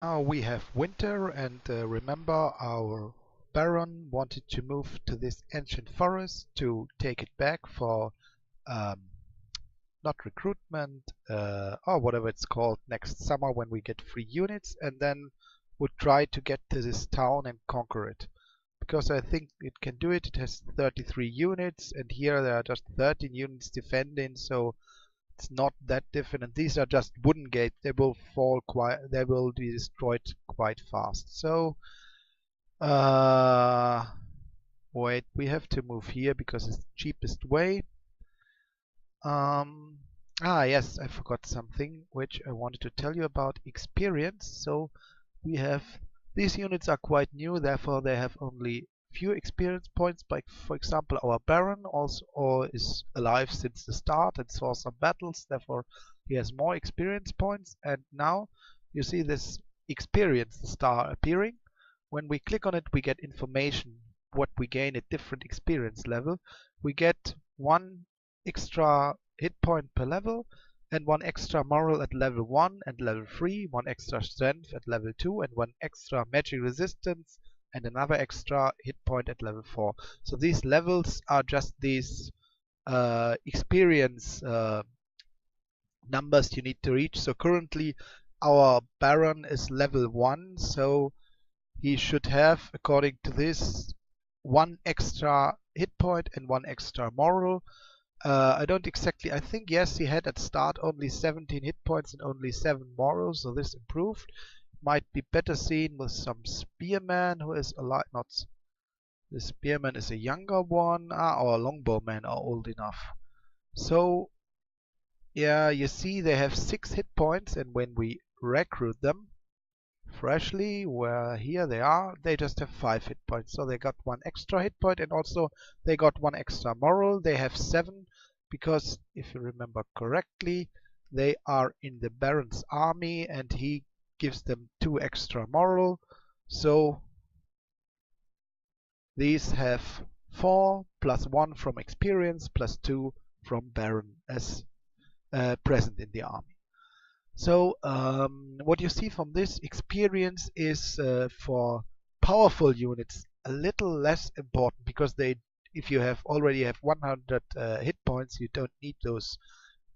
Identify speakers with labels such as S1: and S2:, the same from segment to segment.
S1: Now we have winter, and remember our Baron wanted to move to this ancient forest to take it back for um, not recruitment or whatever it's called next summer when we get free units, and then would try to get to this town and conquer it. Because I think it can do it. It has 33 units, and here there are just 13 units defending, so it's not that different. And these are just wooden gates. They will fall quite. They will be destroyed quite fast. So, uh, wait, we have to move here because it's the cheapest way. Um, yes, I forgot something which I wanted to tell you about experience. So we have these units are quite new, therefore they have only few experience points. But for example, our Baron also is alive since the start and saw some battles, therefore he has more experience points. And now you see this experience star appearing. When we click on it, we get information what we gain at different experience level. We get one extra hit point per level, and one extra moral at level 1 and level 3, one extra strength at level 2, and one extra magic resistance, and another extra hit point at level 4. So these levels are just these experience numbers you need to reach. So currently our Baron is level 1, so he should have, according to this, one extra hit point and one extra moral. I don't exactly. I think yes, he had at start only 17 hit points and only 7 morals, so this improved. Might be better seen with some spearman who is alive. Not the spearman is a younger one. Our longbowmen are old enough. So yeah, you see they have 6 hit points, and when we recruit them freshly, where here they are, they just have 5 hit points. So they got one extra hit point, and also they got one extra moral. They have 7 because, if you remember correctly, they are in the Baron's army and he gives them 2 extra moral. So these have 4 plus 1 from experience plus 2 from Baron as present in the army. So what you see from this experience is for powerful units a little less important, because if you already have 100 hit points, you don't need those.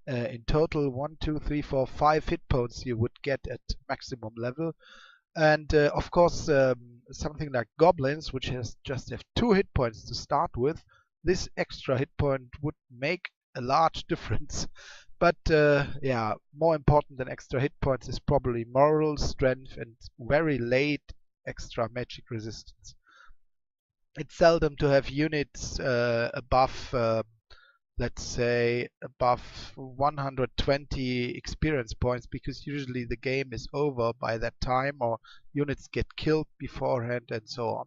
S1: In total, 1, 2, 3, 4, 5 hit points you would get at maximum level. And of course, something like goblins, which just have 2 hit points to start with, this extra hit point would make a large difference. But yeah, more important than extra hit points is probably moral, strength, and very late extra magic resistance. It's seldom to have units above, let's say, above 120 experience points, because usually the game is over by that time, or units get killed beforehand, and so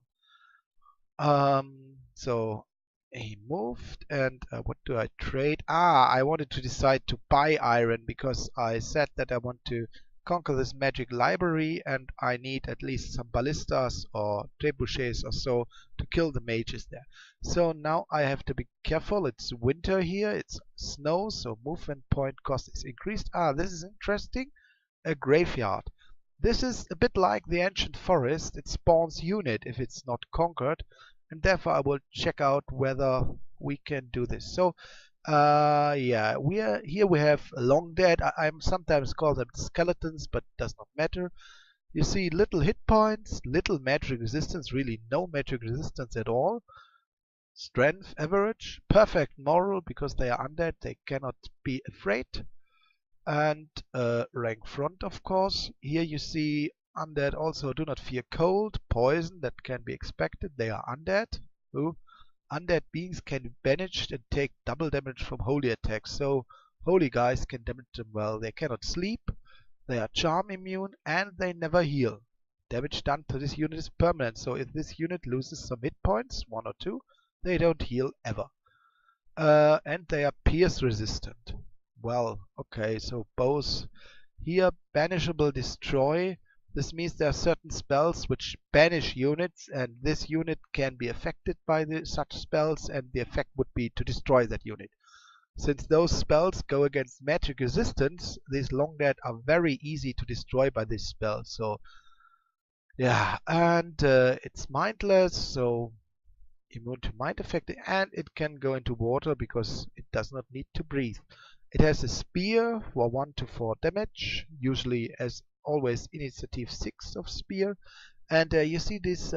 S1: on. So he moved, and what do I trade? I wanted to decide to buy iron because I said that I want to conquer this magic library, and I need at least some ballistas or trebuchets or so to kill the mages there. So now I have to be careful. It's winter here, it's snow, so movement point cost is increased. This is interesting. A graveyard. This is a bit like the ancient forest. It spawns unit if it's not conquered, and therefore I will check out whether we can do this. So yeah, we have long dead. I'm sometimes call them skeletons, but does not matter. You see little hit points, little magic resistance, really no magic resistance at all. Strength average, perfect moral because they are undead, they cannot be afraid. And rank front, of course. Here you see undead also do not fear cold, poison, that can be expected. They are undead. Ooh. Undead beings can be banished and take double damage from holy attacks. So holy guys can damage them well. They cannot sleep, they are charm immune, and they never heal. Damage done to this unit is permanent. So if this unit loses some hit points, 1 or 2, they don't heal ever. And they are pierce resistant. Well, okay, so both here, banishable destroy. This means there are certain spells which banish units, and this unit can be affected by such spells, and the effect would be to destroy that unit. Since those spells go against magic resistance, these long dead are very easy to destroy by this spell. So Yeah, and it's mindless, so immune to mind effect, and it can go into water because it does not need to breathe. It has a spear for 1 to 4 damage, usually as always initiative 6 of spear. And you see this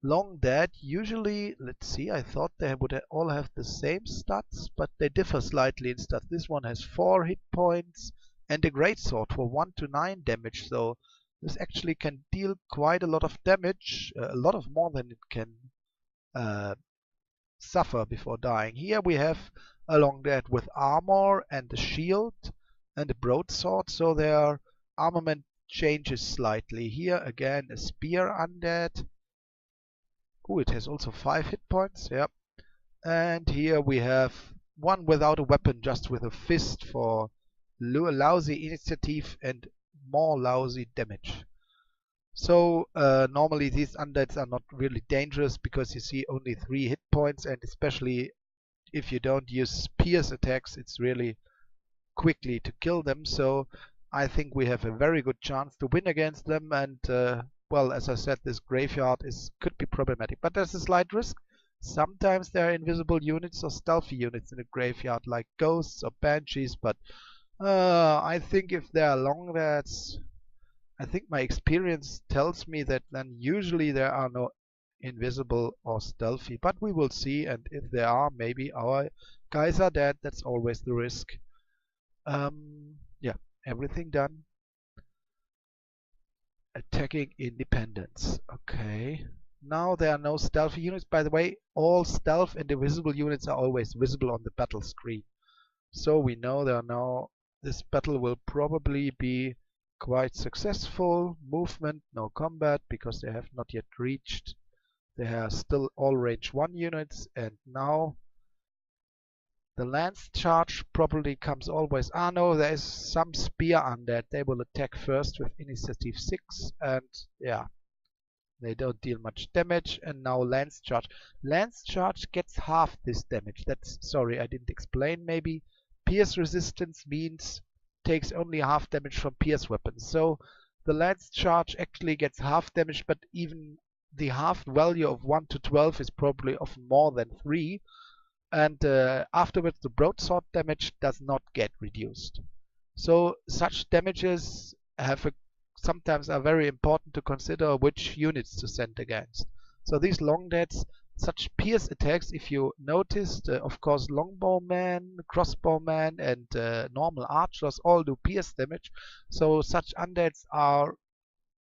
S1: long dead, usually, let's see, I thought they would all have the same stats, but they differ slightly in stats. This one has 4 hit points and a greatsword for 1 to 9 damage, so this actually can deal quite a lot of damage, a lot of more than it can uh, suffer before dying. Here we have a long dead with armor and a shield and a broadsword, so their armament changes slightly. Here again a spear undead. Oh, it has also 5 hit points, yep. And here we have one without a weapon, just with a fist for lousy initiative and more lousy damage. So normally these undeads are not really dangerous because you see only 3 hit points, and especially if you don't use pierce attacks, it's really quickly to kill them. So I think we have a very good chance to win against them. And well, as I said, this graveyard could be problematic, but there's a slight risk. Sometimes there are invisible units or stealthy units in a graveyard, like ghosts or banshees. But I think if there are long rats, I think my experience tells me that then usually there are no invisible or stealthy, but we will see. And if there are, maybe our guys are dead. That's always the risk. Yeah, everything done. Attacking independence. Okay. Now there are no stealthy units. By the way, all stealth and invisible units are always visible on the battle screen. So we know there are now. This battle will probably be quite successful. Movement, no combat, because they have not yet reached. They are still all range 1 units, and now the lance charge probably comes always. Ah no, there is some spear undead. They will attack first with initiative 6, and yeah, they don't deal much damage. And now lance charge. Lance charge gets half this damage. That's, sorry, I didn't explain maybe. Pierce resistance means takes only half damage from pierce weapons. So the lance charge actually gets half damage, but even the half value of 1 to 12 is probably often more than 3. And afterwards the broadsword damage does not get reduced. So such damages sometimes are very important to consider which units to send against. So these long deads, such pierce attacks, if you noticed, of course longbowmen, crossbowmen, and normal archers all do pierce damage. So such undeads are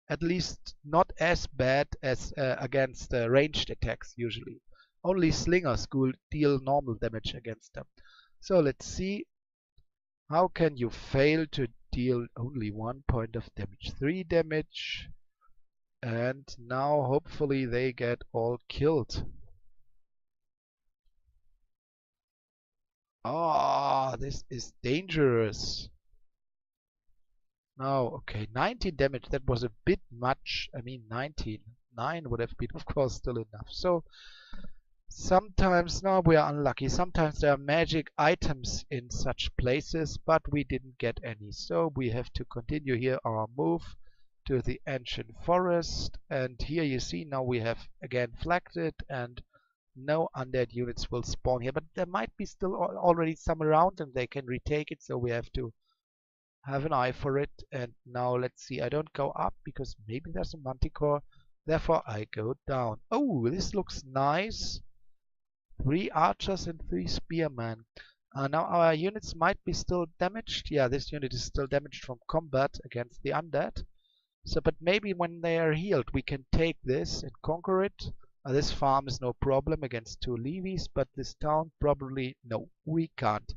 S1: at least not as bad as against ranged attacks usually. Only slingers could deal normal damage against them. So let's see. How can you fail to deal only 1 point of damage? 3 damage. And now hopefully they get all killed. Ah, this is dangerous. Now, okay, 19 damage. That was a bit much. I mean, 19. 9 would have been, of course, still enough. So sometimes, now we are unlucky. Sometimes there are magic items in such places, but we didn't get any. So we have to continue here our move to the ancient forest. And here you see now we have again flagged it, and no undead units will spawn here. But there might be still already some around and they can retake it. So we have to have an eye for it. And now let's see. I don't go up because maybe there's a manticore. Therefore I go down. Oh, this looks nice. 3 archers and 3 spearmen. Now our units might be still damaged. Yeah, this unit is still damaged from combat against the undead. So, but maybe when they are healed, we can take this and conquer it. This farm is no problem against 2 levies, but this town probably no, we can't.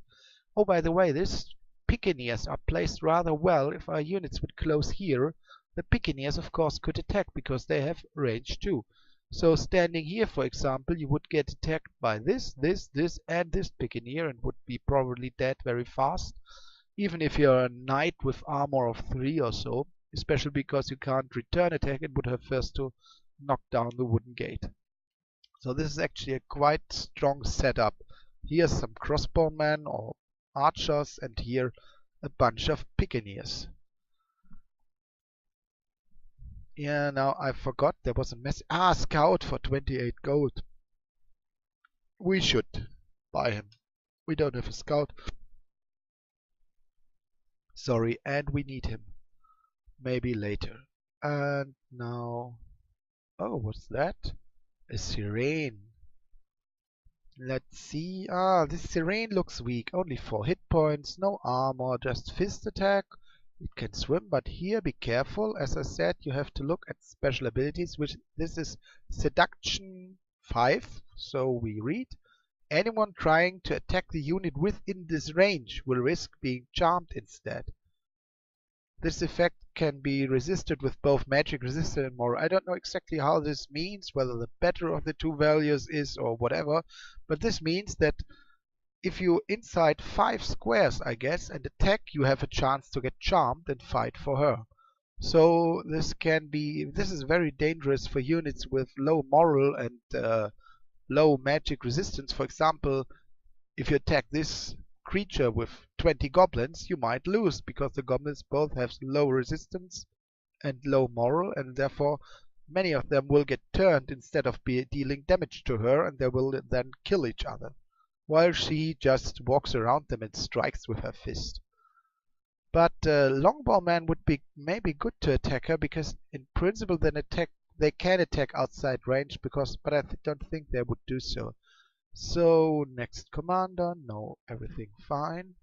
S1: Oh, by the way, these piccaninnies are placed rather well. If our units would close here, the piccaninnies of course could attack because they have range too. So standing here, for example, you would get attacked by this, and this piccaninny and would be probably dead very fast. Even if you're a knight with armor of 3 or so, especially because you can't return attack, it would have first to knock down the wooden gate. So this is actually a quite strong setup. Here's some crossbowmen or archers, and here a bunch of piccaninnies. Yeah, now I forgot there was a message. Ah, scout for 28 gold. We should buy him. We don't have a scout. Sorry, and we need him. Maybe later. And now... Oh, what's that? A sirene. Let's see. Ah, this sirene looks weak. Only 4 hit points, no armor, just fist attack. It can swim, but here be careful. As I said, you have to look at special abilities, which this is Seduction 5. So we read, anyone trying to attack the unit within this range will risk being charmed instead. This effect can be resisted with both magic resistant and moral. I don't know exactly how this means, whether the better of the two values is or whatever, but this means that if you inside 5 squares, I guess, and attack, you have a chance to get charmed and fight for her. So this is very dangerous for units with low moral and low magic resistance. For example, if you attack this creature with 20 goblins, you might lose because the goblins both have low resistance and low moral, and therefore many of them will get turned instead of dealing damage to her, and they will then kill each other, while she just walks around them and strikes with her fist. But Longbowman would be maybe good to attack her, because in principle they can attack outside range, but I don't think they would do so. So next commander, no, everything fine.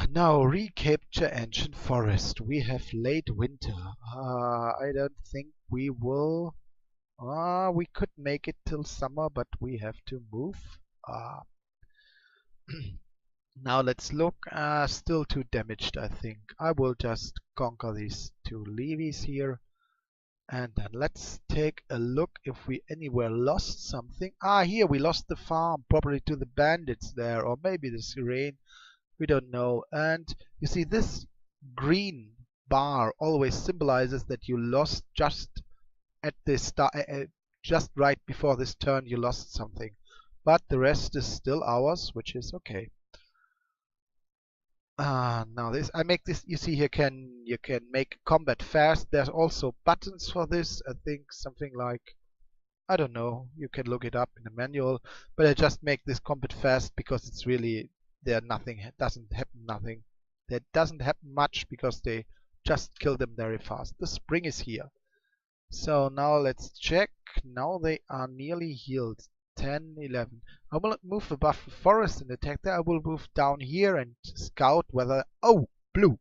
S1: Now recapture Ancient Forest. We have late winter. I don't think we will. We could make it till summer, but we have to move. Now let's look. Still too damaged, I think. I will just conquer these 2 levies here. And then let's take a look if we anywhere lost something. Here we lost the farm, probably to the bandits there, or maybe the sirene. We don't know. And you see, this green bar always symbolizes that you lost just at the start, just right before this turn you lost something. But the rest is still ours, which is okay. Now this I make this. You see here, you can make combat fast. There's also buttons for this. I think something like, I don't know. You can look it up in the manual. But I just make this combat fast because it's really there. Doesn't happen nothing. There doesn't happen much because they just kill them very fast. The spring is here. So now let's check. Now they are nearly healed. 10, 11. I will not move above the forest and attack there. I will move down here and scout whether... Oh, blue.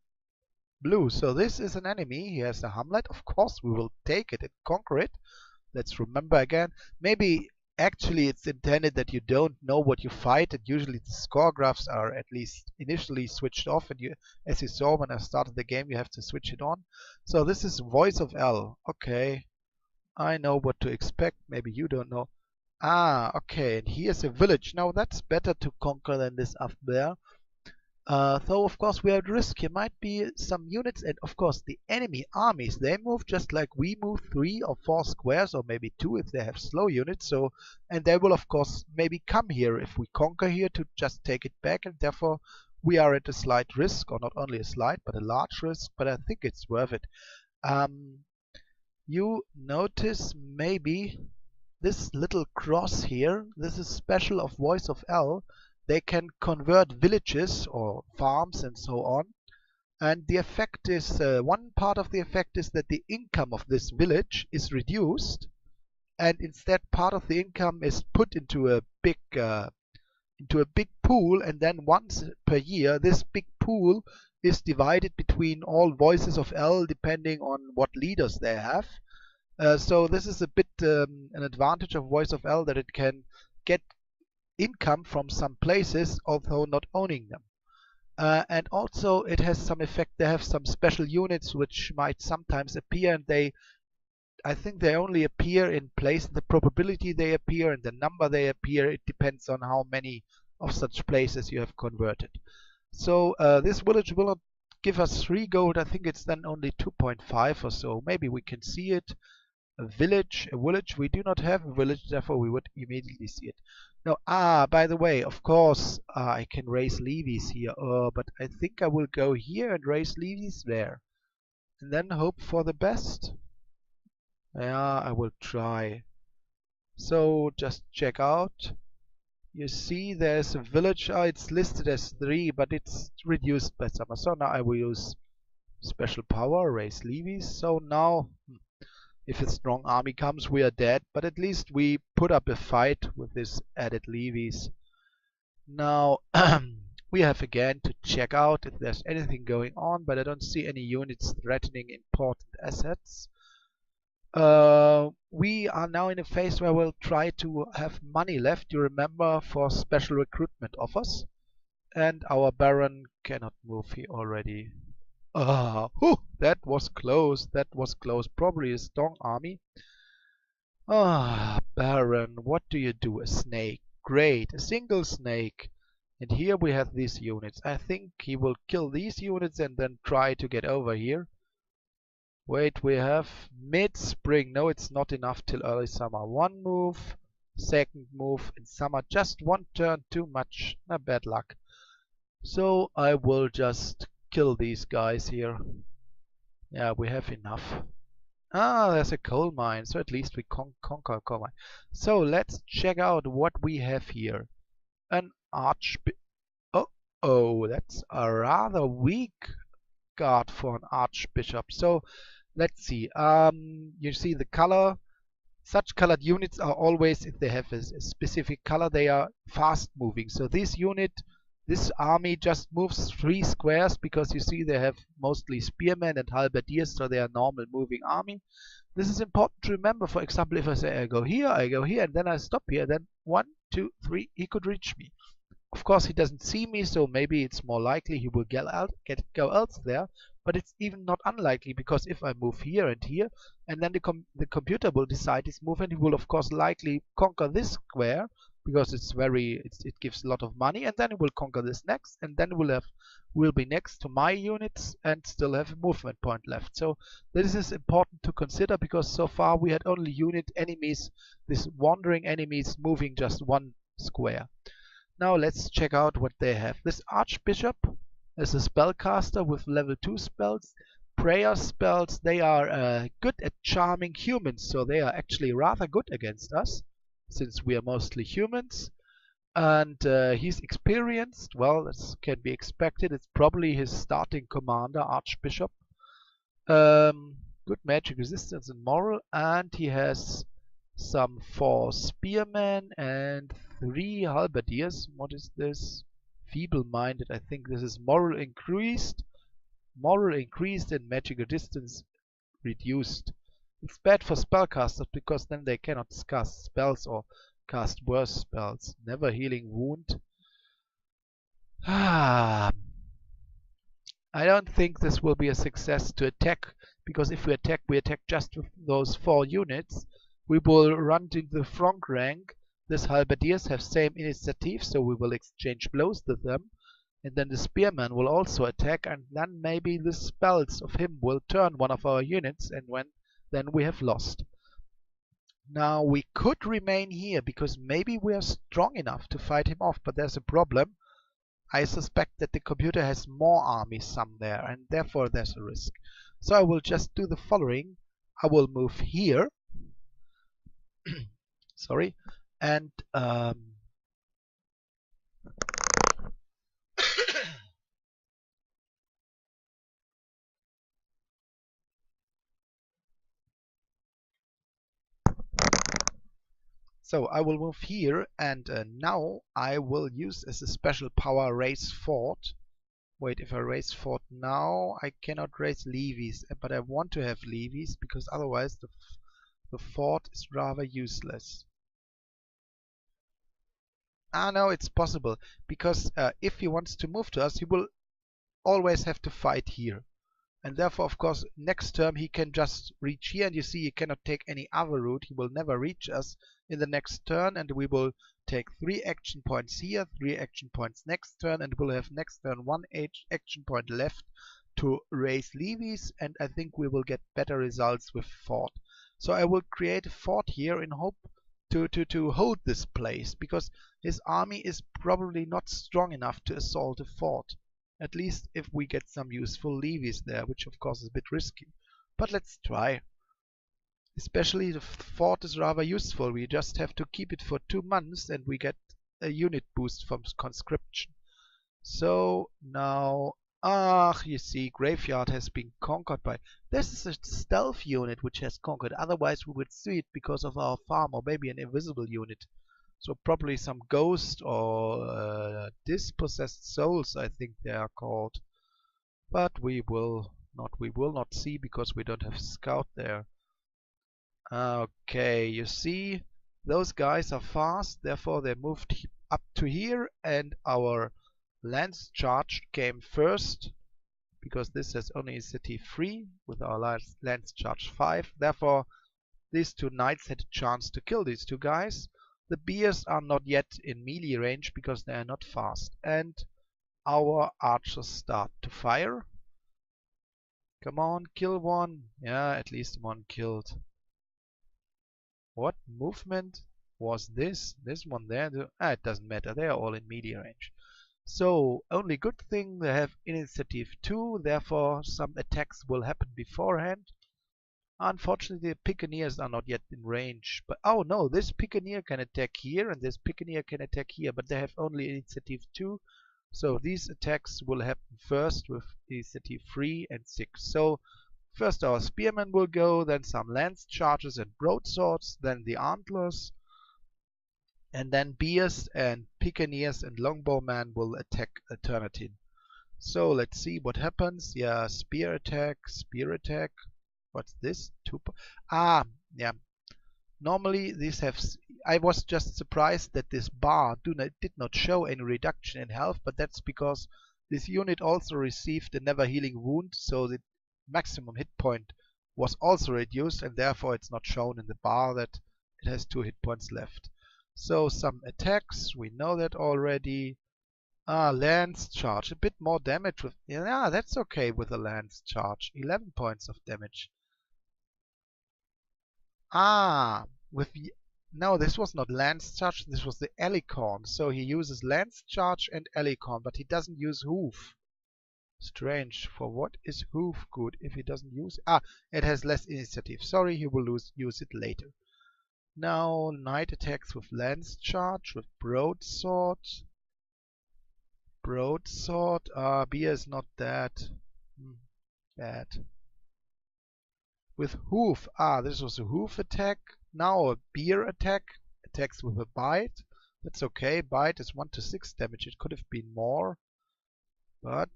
S1: Blue. So this is an enemy. He has a hamlet. Of course, we will take it and conquer it. Let's remember again. Maybe actually it's intended that you don't know what you fight, and usually the score graphs are at least initially switched off, and as you saw when I started the game, you have to switch it on. So this is Voice of L. Okay. I know what to expect. Maybe you don't know. Okay, and here's a village. Now that's better to conquer than this up there. Though of course we are at risk. Here might be some units, and of course the enemy armies, they move just like we move 3 or 4 squares, or maybe 2 if they have slow units. So, and they will of course maybe come here if we conquer here to just take it back, and therefore we are at a slight risk, or not only a slight but a large risk. But I think it's worth it. You notice maybe this little cross here. This is special of Voice of L. They can convert villages or farms and so on. And the effect is, one part of the effect is that the income of this village is reduced, and instead part of the income is put into a big pool, and then once per year this big pool is divided between all Voices of L depending on what leaders they have. So this is a bit an advantage of Voice of L, that it can get income from some places, although not owning them. And also it has some effect. They have some special units which might sometimes appear, and I think they only appear in place. The probability they appear and the number they appear, it depends on how many of such places you have converted. So this village will not give us 3 gold. I think it's then only 2.5 or so. Maybe we can see it. A village. We do not have a village, therefore we would immediately see it. Now, by the way, of course, I can raise levies here, but I think I will go here and raise levies there. and then hope for the best. Yeah, I will try. So just check out. You see there's a village. It's listed as 3, but it's reduced by summer. So now I will use special power, raise levies. So now if a strong army comes, we are dead, but at least we put up a fight with this added levies. Now we have again to check out if there's anything going on, but I don't see any units threatening important assets. We are now in a phase where we'll try to have money left, you remember, for special recruitment offers. And our Baron cannot move here already. That was close, that was close. Probably a strong army. Baron, what do you do? A snake. Great, a single snake. And here we have these units. I think he will kill these units and then try to get over here. Wait, we have mid-spring. No, it's not enough till early summer. One move, second move in summer. Just one turn too much. Bad luck. So I will just kill these guys here. Yeah, we have enough. There's a coal mine. So at least we conquer a coal mine. So let's check out what we have here. An archbishop. Oh, that's a rather weak guard for an archbishop. So let's see. You see the color. Such colored units are always, if they have a specific color, they are fast moving. So this unit, this army just moves 3 squares because you see they have mostly spearmen and halberdiers, so they are normal moving army. This is important to remember. For example, if I say I go here, and then I stop here, then 1, 2, 3, he could reach me. Of course, he doesn't see me, so maybe it's more likely he will go elsewhere. But it's even not unlikely, because if I move here, and then the computer will decide his move, and he will of course likely conquer this square because it gives a lot of money, and then he will conquer this next, and then will be next to my units and still have a movement point left. So this is important to consider, because so far we had only unit enemies, these wandering enemies moving just 1 square. Now let's check out what they have. This archbishop is a spellcaster with level 2 spells, prayer spells. They are good at charming humans, so they are actually rather good against us, since we are mostly humans. And he's experienced. Well, this can be expected. It's probably his starting commander, archbishop. Good magic resistance and moral, and he has some 4 spearmen and 3 halberdiers. What is this? Feeble-minded. I think this is moral increased. Moral increased and magical distance reduced. It's bad for spellcasters because then they cannot cast spells or cast worse spells. Never healing wound. I don't think this will be a success to attack, because if we attack just with those 4 units. We will run into the front rank. These halberdiers have same initiative, so we will exchange blows with them. And then the spearman will also attack, and then maybe the spells of him will turn one of our units, and then we have lost. Now we could remain here, because maybe we are strong enough to fight him off, but there's a problem. I suspect that the computer has more armies somewhere, and therefore there's a risk. So I will just do the following. I will move here. Sorry, and so I will move here, and now I will use as a special power raise fort. Wait, if I raise fort now, I cannot raise levies, but I want to have levies because otherwise the fort is rather useless. No, it's possible, because if he wants to move to us, he will always have to fight here. And therefore, of course, next term he can just reach here, and you see he cannot take any other route. He will never reach us in the next turn, and we will take 3 action points here, 3 action points next turn, and we'll have next turn 1 action point left to raise levies, and I think we will get better results with fort. So I will create a fort here in hope to hold this place, because his army is probably not strong enough to assault a fort. At least if we get some useful levies there, which of course is a bit risky. But let's try. Especially the fort is rather useful. We just have to keep it for 2 months and we get a unit boost from conscription. So now, you see, Graveyard has been conquered by... This is a stealth unit which has conquered. Otherwise we would see it because of our farm, or maybe an invisible unit. So probably some ghost or dispossessed souls, I think they are called. But we will not see because we don't have scout there. Okay, you see, those guys are fast, therefore they moved up to here, and our lance charge came first because this has only initiative 3 with our lance charge 5. Therefore, these 2 knights had a chance to kill these 2 guys. The bears are not yet in melee range because they are not fast. And our archers start to fire. Come on, kill one. Yeah, at least one killed. What movement was this? This one there? It doesn't matter. They are all in melee range. So, only good thing they have initiative 2. Therefore, some attacks will happen beforehand. Unfortunately, the Piccaneers are not yet in range. But oh no, this Piccaneer can attack here and this Piccaneer can attack here, but they have only initiative 2. So these attacks will happen first with initiative 3 and 6. So first our spearmen will go, then some lance charges and broadswords, then the antlers, and then bears and Piccaneers and longbowmen will attack alternately. So let's see what happens. Yeah, spear attack, spear attack. What's this? Yeah. Normally these have... I was just surprised that this bar did not show any reduction in health, but that's because this unit also received a never healing wound, so the maximum hit point was also reduced, and therefore it's not shown in the bar that it has 2 hit points left. So some attacks, we know that already. Lance charge, a bit more damage with... Yeah, that's okay with a lance charge. 11 points of damage. No, this was not lance charge, this was the alicorn. So he uses lance charge and alicorn, but he doesn't use hoof. Strange. For what is hoof good if he doesn't use... it has less initiative. Sorry, he will use it later. Now, knight attacks with lance charge, with broadsword. Broadsword. Beer is not that bad. With hoof. This was a hoof attack. Now a beer attack. Attacks with a bite. That's okay. Bite is 1 to 6 damage. It could have been more. But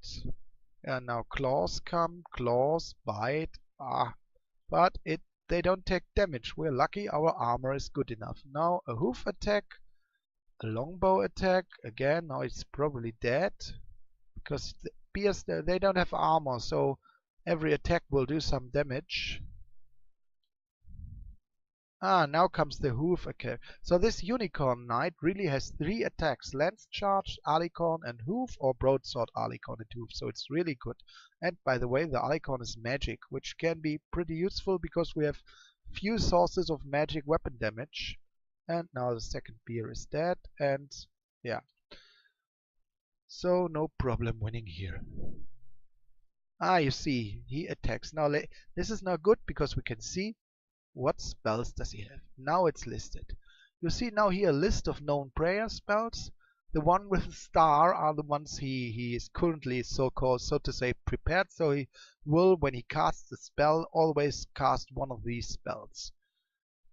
S1: now claws come. Claws, bite. But they don't take damage. We're lucky our armor is good enough. Now a hoof attack. A longbow attack. Again, now it's probably dead. Because the bears, they don't have armor, so every attack will do some damage. Now comes the hoof attack. So this unicorn knight really has 3 attacks. Lance charge, alicorn and hoof, or broadsword, alicorn and hoof. So it's really good. And by the way, the alicorn is magic, which can be pretty useful because we have few sources of magic weapon damage. And now the second bear is dead, and yeah. So no problem winning here. You see, he attacks. Now this is now good because we can see what spells does he have. Now it's listed. You see now here a list of known prayer spells. The one with the star are the ones he is currently so to say prepared. So he will, when he casts the spell, always cast one of these spells.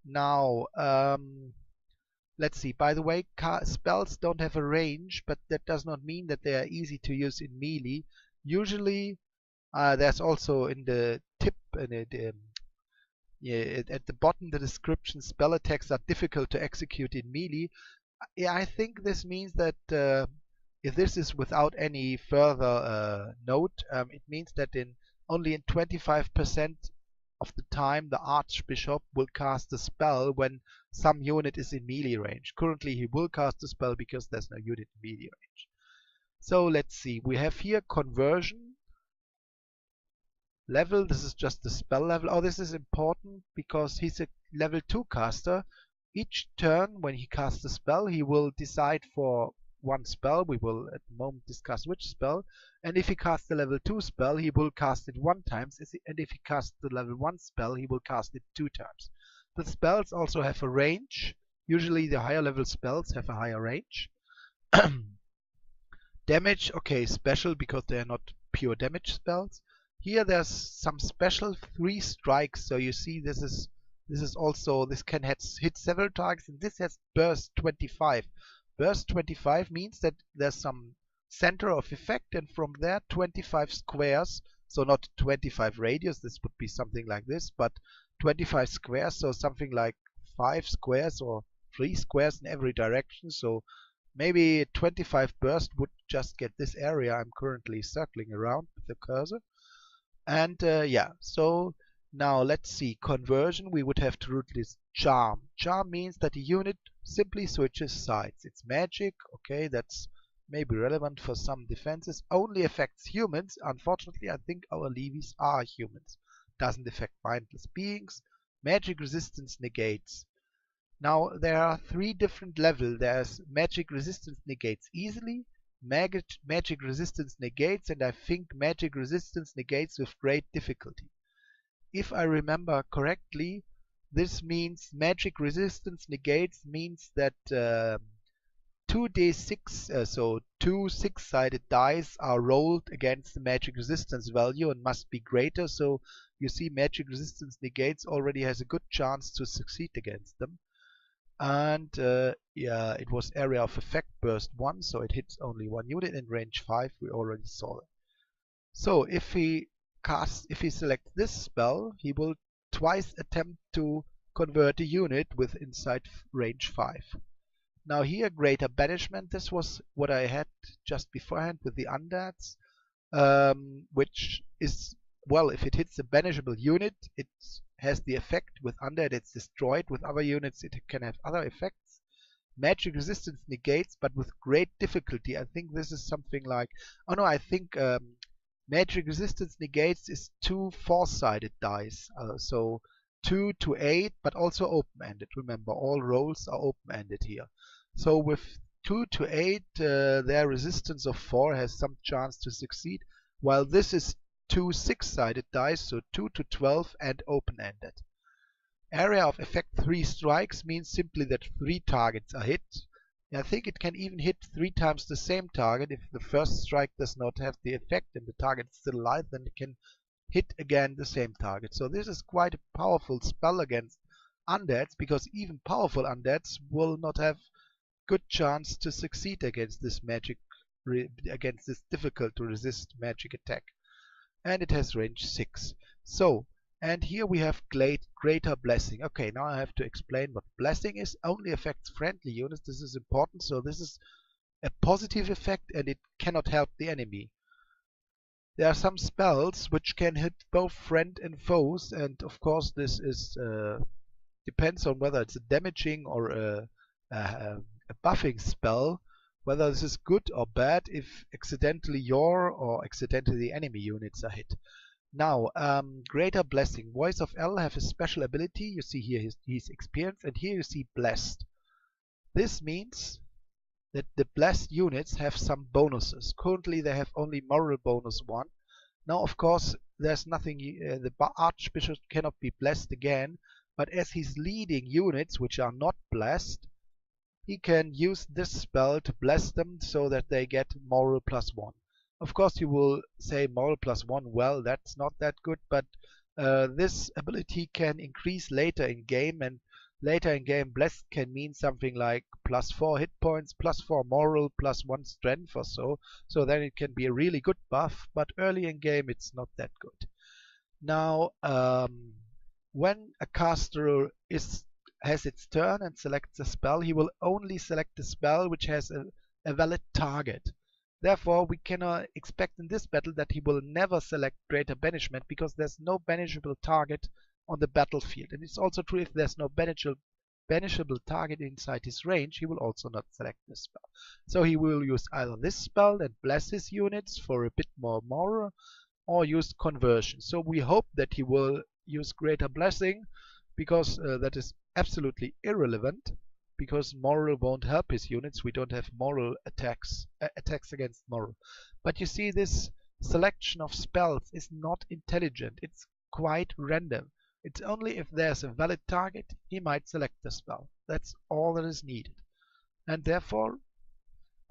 S1: Now let's see. By the way, spells don't have a range, but that does not mean that they are easy to use in melee. Usually there's also in the tip at the bottom the description, spell attacks are difficult to execute in melee. I think this means that if this is without any further note, it means that only in 25% of the time the Archbishop will cast a spell when some unit is in melee range. Currently he will cast a spell because there's no unit in melee range. So let's see, we have here conversion. Level, this is just the spell level. This is important because he's a level 2 caster. Each turn when he casts a spell, he will decide for one spell. We will at the moment discuss which spell. And if he casts the level 2 spell, he will cast it 1 time, and if he casts the level 1 spell, he will cast it 2 times. The spells also have a range. Usually the higher level spells have a higher range. Damage, okay, special because they are not pure damage spells. Here there's some special 3 strikes, so you see this is also, this can hit several targets, and this has burst 25. Burst 25 means that there's some center of effect, and from there 25 squares, so not 25 radius, this would be something like this, but 25 squares, so something like 5 squares or 3 squares in every direction. So maybe 25 burst would just get this area I'm currently circling around with the cursor. And yeah, so now let's see, conversion, we would have to root this charm. Charm means that the unit simply switches sides. It's magic, okay, that's maybe relevant for some defenses. Only affects humans. Unfortunately, I think our levies are humans. Doesn't affect mindless beings. Magic resistance negates. Now there are 3 different levels. There's magic resistance negates easily, magic resistance negates, and I think magic resistance negates with great difficulty. If I remember correctly, this means magic resistance negates means that 2d6, so 2 6-sided dice are rolled against the magic resistance value and must be greater. So you see magic resistance negates already has a good chance to succeed against them. And yeah, it was area of effect burst 1, so it hits only 1 unit in range 5. We already saw it. So if he selects this spell, he will twice attempt to convert a unit with inside range 5. Now here, greater banishment. This was what I had just beforehand with the undeads, which is, well, if it hits a banishable unit, it has the effect. With undead it's destroyed. With other units it can have other effects. Magic resistance negates, but with great difficulty. I think this is something like, oh no, I think magic resistance negates is 2 4-sided dice, so 2 to 8, but also open-ended. Remember, all rolls are open-ended here. So with 2 to 8, their resistance of 4 has some chance to succeed, while this is 2 6-sided dice, so 2 to 12 and open-ended. Area of effect 3 strikes means simply that 3 targets are hit. I think it can even hit 3 times the same target. If the first strike does not have the effect and the target is still alive, then it can hit again the same target. So this is quite a powerful spell against undeads, because even powerful undeads will not have good chance to succeed against this against this difficult to resist magic attack. And it has range 6. So, and here we have greater blessing. Okay, now I have to explain what blessing is. Only affects friendly units. This is important. So this is a positive effect, and it cannot help the enemy. There are some spells which can hit both friend and foes, and of course this is depends on whether it's a damaging or a buffing spell, whether this is good or bad if accidentally your or accidentally the enemy units are hit. Now, greater blessing. Voice of L have a special ability. You see here his experience, and here you see blessed. This means that the blessed units have some bonuses. Currently they have only moral bonus 1. Now of course there's nothing, the Archbishop cannot be blessed again, but as he's leading units which are not blessed, he can use this spell to bless them so that they get moral +1. Of course you will say moral +1, well, that's not that good, but this ability can increase later in game, and later in game blessed can mean something like +4 hit points, +4 moral, +1 strength or so. So then it can be a really good buff, but early in game it's not that good. Now when a caster has its turn and selects a spell, he will only select a spell which has a valid target. Therefore, we cannot expect in this battle that he will never select greater banishment, because there's no banishable target on the battlefield. And it's also true, if there's no banishable target inside his range, he will also not select this spell. So he will use either this spell and bless his units for a bit more moral, or use conversion. So we hope that he will use greater blessing, because that is absolutely irrelevant. because moral won't help his units. We don't have moral attacks against moral. But you see, this selection of spells is not intelligent. It's quite random. It's only if there's a valid target he might select the spell. That's all that is needed. And therefore,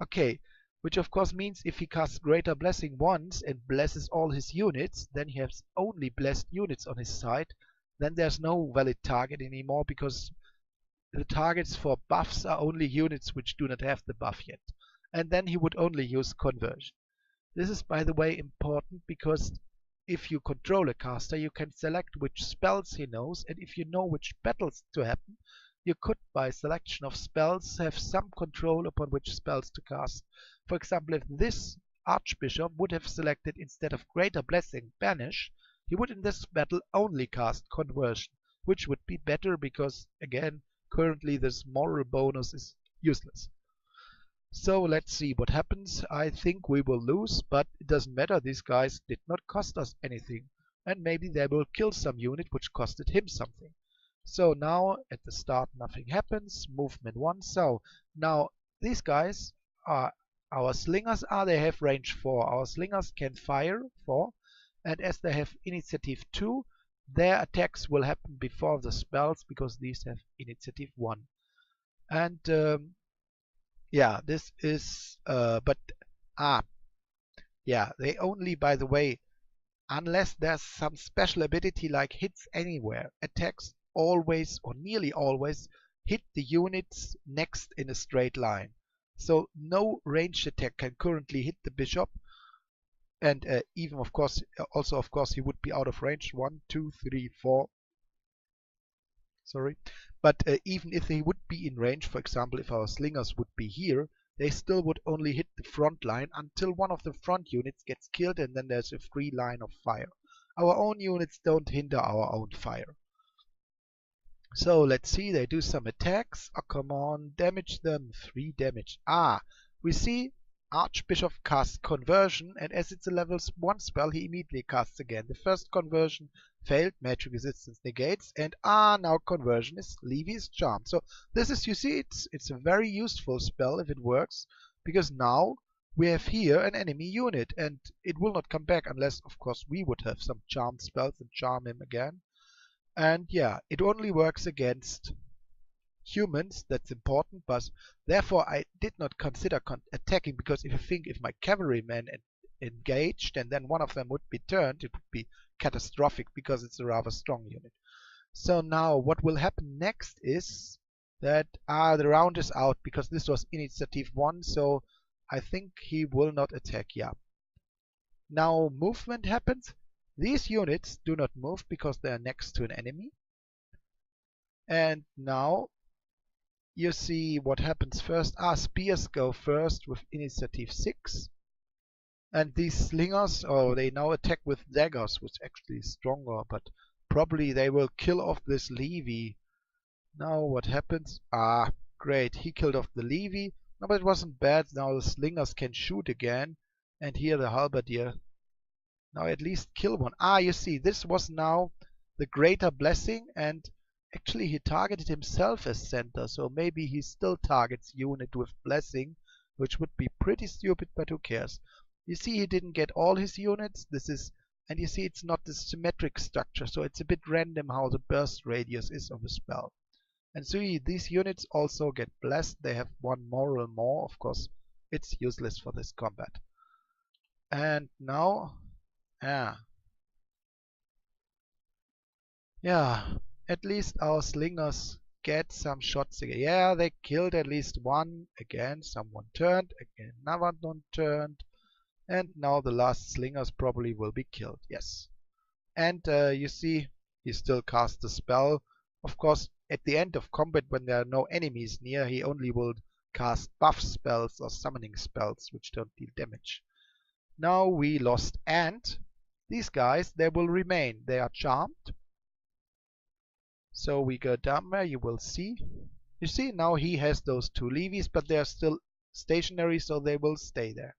S1: okay, which of course means if he casts Greater Blessing once and blesses all his units, then he has only blessed units on his side. Then there's no valid target anymore, because the targets for buffs are only units which do not have the buff yet. And then he would only use Conversion. This is, by the way, important, because if you control a caster, you can select which spells he knows, and if you know which battles to happen, you could, by selection of spells, have some control upon which spells to cast. For example, if this Archbishop would have selected, instead of Greater Blessing, Banish, he would in this battle only cast Conversion, which would be better because, again, currently this moral bonus is useless. So let's see what happens. I think we will lose, but it doesn't matter. These guys did not cost us anything. And maybe they will kill some unit which costed him something. So now at the start nothing happens. Movement 1. So now these guys are our slingers. They have range 4. Our slingers can fire 4. And as they have initiative 2, their attacks will happen before the spells, because these have initiative 1. And yeah, this is yeah, they only, by the way, unless there's some special ability like hits anywhere, attacks always or nearly always hit the units next in a straight line. So no ranged attack can currently hit the bishop. And even, of course, also, of course, he would be out of range. 1, 2, 3, 4. Sorry. But even if he would be in range, for example, if our slingers would be here, they still would only hit the front line until one of the front units gets killed, and then there's a free line of fire. Our own units don't hinder our own fire. So let's see, they do some attacks. Oh, come on, damage them. 3 damage. We see Archbishop casts Conversion, and as it's a level 1 spell, he immediately casts again. The first Conversion failed, magic resistance negates, and now Conversion is Levy's Charm. So this is, you see, it's a very useful spell if it works, because now we have here an enemy unit, and it will not come back unless, of course, we would have some charm spells and charm him again. And yeah, it only works against humans. That's important, but therefore I did not consider attacking, because if you think, if my cavalrymen engaged and then one of them would be turned, it would be catastrophic, because it's a rather strong unit. So now what will happen next is that the round is out, because this was initiative 1, so I think he will not attack. Yeah. Now movement happens. These units do not move because they are next to an enemy. And now you see what happens first. Spears go first with initiative 6. And these slingers, they now attack with daggers, which actually is stronger, but probably they will kill off this Levy. Now what happens? Great, he killed off the Levy. No, but it wasn't bad. Now the slingers can shoot again. And here the halberdier. Now at least kill one. You see, this was now the Greater Blessing, and actually he targeted himself as center, so maybe he still targets unit with Blessing, which would be pretty stupid, but who cares. You see, he didn't get all his units. And you see, it's not the symmetric structure, so it's a bit random how the burst radius is of a spell. And so these units also get blessed. They have 1 moral more. Of course, it's useless for this combat. And now yeah, at least our slingers get some shots again. Yeah, they killed at least 1. Again, someone turned. Again, another one turned. And now the last slingers probably will be killed. Yes. And you see, he still casts the spell. Of course, at the end of combat, when there are no enemies near, he only will cast buff spells or summoning spells, which don't deal damage. Now we lost, and these guys, they will remain. They are charmed. So we go down there, you will see. You see, now he has those 2 levies, but they are still stationary, so they will stay there.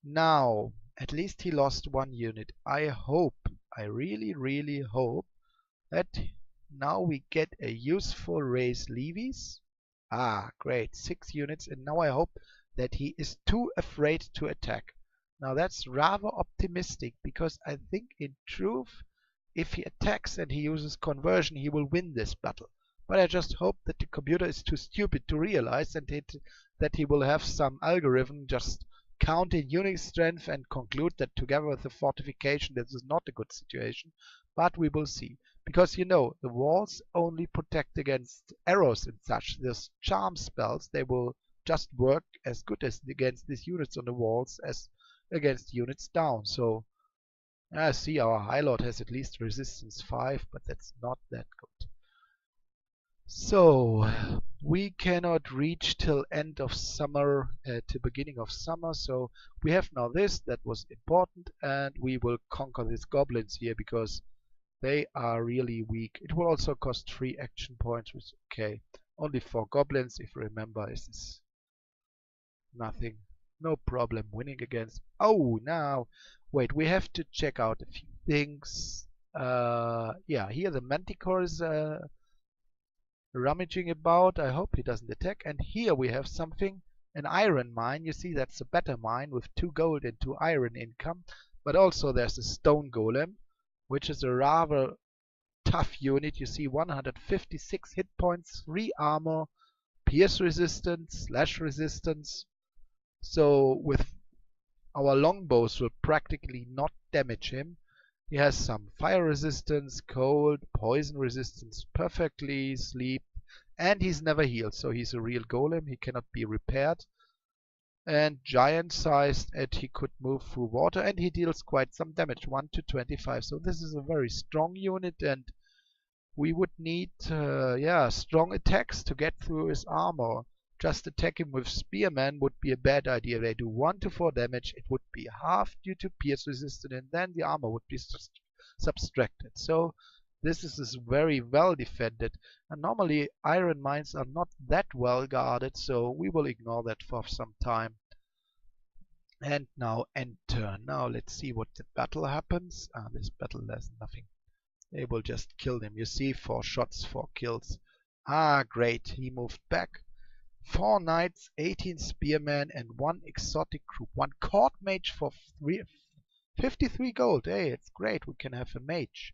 S1: Now, at least he lost 1 unit. I hope, I really, really hope that now we get a useful race levies. Ah, great. 6 units, and now I hope that he is too afraid to attack. Now that's rather optimistic, because I think in truth, if he attacks and he uses conversion, he will win this battle. But I just hope that the computer is too stupid to realize and that he will have some algorithm just count in unit strength and conclude that together with the fortification this is not a good situation. But we will see. Because you know, the walls only protect against arrows and such. These charm spells, they will just work as good as against these units on the walls as against units down. So, see, our High Lord has at least resistance 5, but that's not that good. So, we cannot reach till end of summer, to beginning of summer. So, we have now this, that was important, and we will conquer these goblins here because they are really weak. It will also cost 3 action points, which is okay. Only 4 goblins, if you remember, is nothing. No problem winning against. Oh, now, wait, we have to check out a few things. Yeah, here the Manticore is rummaging about. I hope he doesn't attack. And here we have something, an iron mine. You see, that's a better mine with 2 gold and 2 iron income. But also there's a stone golem, which is a rather tough unit. You see 156 hit points, 3 armor, pierce resistance, slash resistance. So with our longbows will practically not damage him. He has some fire resistance, cold, poison resistance perfectly, sleep, and he's never healed. So he's a real golem. He cannot be repaired. And giant sized, and he could move through water, and he deals quite some damage, 1 to 25. So this is a very strong unit, and we would need strong attacks to get through his armor. Just attack him with spearmen would be a bad idea. They do 1 to 4 damage. It would be half due to pierce resistance, and then the armor would be subtracted. So this is very well defended, and normally iron mines are not that well guarded, so we will ignore that for some time. And now enter. Now let's see what the battle happens. This battle has nothing. They will just kill him. You see, 4 shots, 4 kills. Great. He moved back. 4 knights, 18 spearmen, and 1 exotic group. 1 court mage for 53 gold. Hey, it's great. We can have a mage.